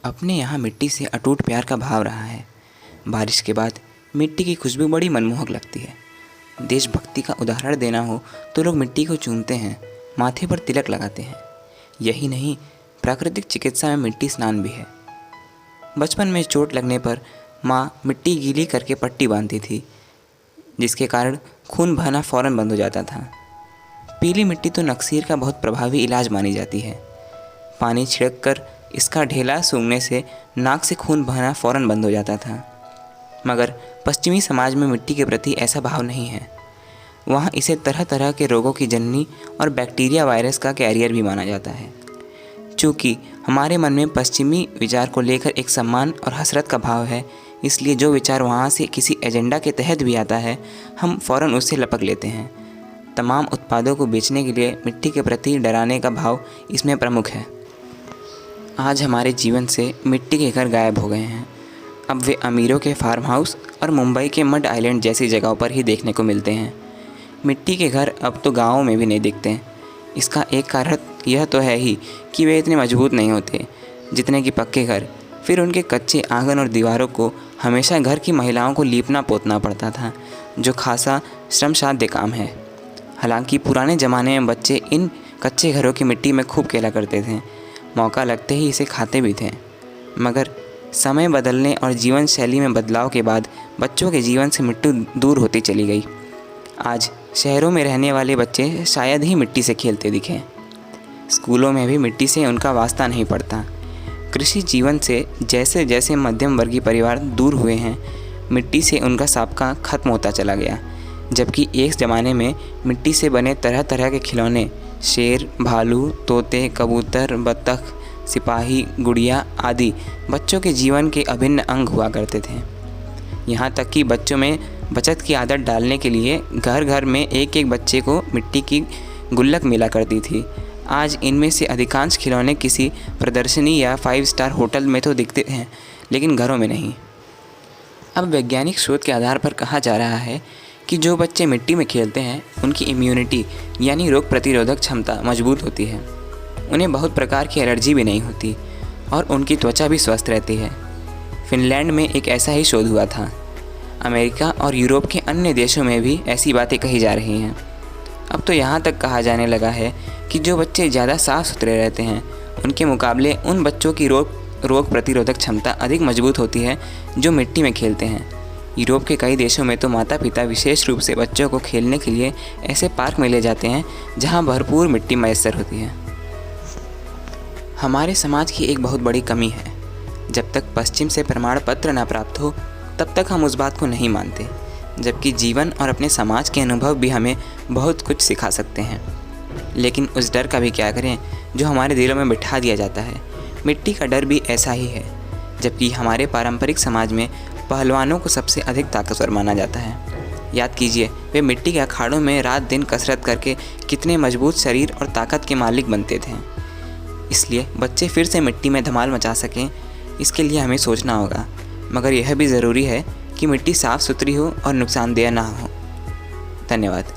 अपने यहाँ मिट्टी से अटूट प्यार का भाव रहा है। बारिश के बाद मिट्टी की खुशबू बड़ी मनमोहक लगती है। देशभक्ति का उदाहरण देना हो तो लोग मिट्टी को चूमते हैं, माथे पर तिलक लगाते हैं। यही नहीं, प्राकृतिक चिकित्सा में मिट्टी स्नान भी है। बचपन में चोट लगने पर माँ मिट्टी गीली करके पट्टी बांधती थी, जिसके कारण खून बहना फ़ौरन बंद हो जाता था। पीली मिट्टी तो नक्सीर का बहुत प्रभावी इलाज मानी जाती है। पानी छिड़क कर इसका ढेला सूंघने से नाक से खून बहना फ़ौरन बंद हो जाता था। मगर पश्चिमी समाज में मिट्टी के प्रति ऐसा भाव नहीं है। वहाँ इसे तरह तरह के रोगों की जननी और बैक्टीरिया वायरस का कैरियर भी माना जाता है। चूँकि हमारे मन में पश्चिमी विचार को लेकर एक सम्मान और हसरत का भाव है, इसलिए जो विचार वहाँ से किसी एजेंडा के तहत भी आता है, हम फ़ौरन उससे लपक लेते हैं। तमाम उत्पादों को बेचने के लिए मिट्टी के प्रति डराने का भाव इसमें प्रमुख है। आज हमारे जीवन से मिट्टी के घर गायब हो गए हैं। अब वे अमीरों के फार्म हाउस और मुंबई के मड आइलैंड जैसी जगहों पर ही देखने को मिलते हैं। मिट्टी के घर अब तो गाँवों में भी नहीं दिखते हैं। इसका एक कारण यह तो है ही कि वे इतने मजबूत नहीं होते जितने कि पक्के घर। फिर उनके कच्चे आंगन और दीवारों को हमेशा घर की महिलाओं को लीपना पोतना पड़ता था, जो खासा श्रमसाध्य काम है। हालांकि पुराने ज़माने में बच्चे इन कच्चे घरों की मिट्टी में खूब खेला करते थे, मौका लगते ही इसे खाते भी थे। मगर समय बदलने और जीवन शैली में बदलाव के बाद बच्चों के जीवन से मिट्टी दूर होती चली गई। आज शहरों में रहने वाले बच्चे शायद ही मिट्टी से खेलते दिखें। स्कूलों में भी मिट्टी से उनका वास्ता नहीं पड़ता। कृषि जीवन से जैसे जैसे मध्यम वर्गीय परिवार दूर हुए हैं, मिट्टी से उनका साबका खत्म होता चला गया। जबकि एक ज़माने में मिट्टी से बने तरह तरह के खिलौने, शेर, भालू, तोते, कबूतर, बत्तख, सिपाही, गुड़िया आदि बच्चों के जीवन के अभिन्न अंग हुआ करते थे। यहाँ तक कि बच्चों में बचत की आदत डालने के लिए घर घर में एक एक बच्चे को मिट्टी की गुल्लक मिला करती थी। आज इनमें से अधिकांश खिलौने किसी प्रदर्शनी या 5 स्टार होटल में तो दिखते हैं, लेकिन घरों में नहीं। अब वैज्ञानिक शोध के आधार पर कहा जा रहा है कि जो बच्चे मिट्टी में खेलते हैं, उनकी इम्यूनिटी यानी रोग प्रतिरोधक क्षमता मजबूत होती है। उन्हें बहुत प्रकार की एलर्जी भी नहीं होती और उनकी त्वचा भी स्वस्थ रहती है। फिनलैंड में एक ऐसा ही शोध हुआ था। अमेरिका और यूरोप के अन्य देशों में भी ऐसी बातें कही जा रही हैं। अब तो यहाँ तक कहा जाने लगा है कि जो बच्चे ज़्यादा साफ़ सुथरे रहते हैं, उनके मुकाबले उन बच्चों की रोग प्रतिरोधक क्षमता अधिक मजबूत होती है जो मिट्टी में खेलते हैं। यूरोप के कई देशों में तो माता पिता विशेष रूप से बच्चों को खेलने के लिए ऐसे पार्क में ले जाते हैं जहाँ भरपूर मिट्टी मैसर होती है। हमारे समाज की एक बहुत बड़ी कमी है। जब तक पश्चिम से प्रमाण पत्र न प्राप्त हो, तब तक हम उस बात को नहीं मानते, जबकि जीवन और अपने समाज के अनुभव भी हमें बहुत कुछ सिखा सकते हैं। लेकिन उस डर का भी क्या करें जो हमारे दिलों में बिठा दिया जाता है। मिट्टी का डर भी ऐसा ही है। जबकि हमारे पारंपरिक समाज में पहलवानों को सबसे अधिक ताकतवर माना जाता है। याद कीजिए, वे मिट्टी के अखाड़ों में रात दिन कसरत करके कितने मजबूत शरीर और ताकत के मालिक बनते थे। इसलिए बच्चे फिर से मिट्टी में धमाल मचा सकें, इसके लिए हमें सोचना होगा। मगर यह भी ज़रूरी है कि मिट्टी साफ़ सुथरी हो और नुकसानदेह ना हो। धन्यवाद।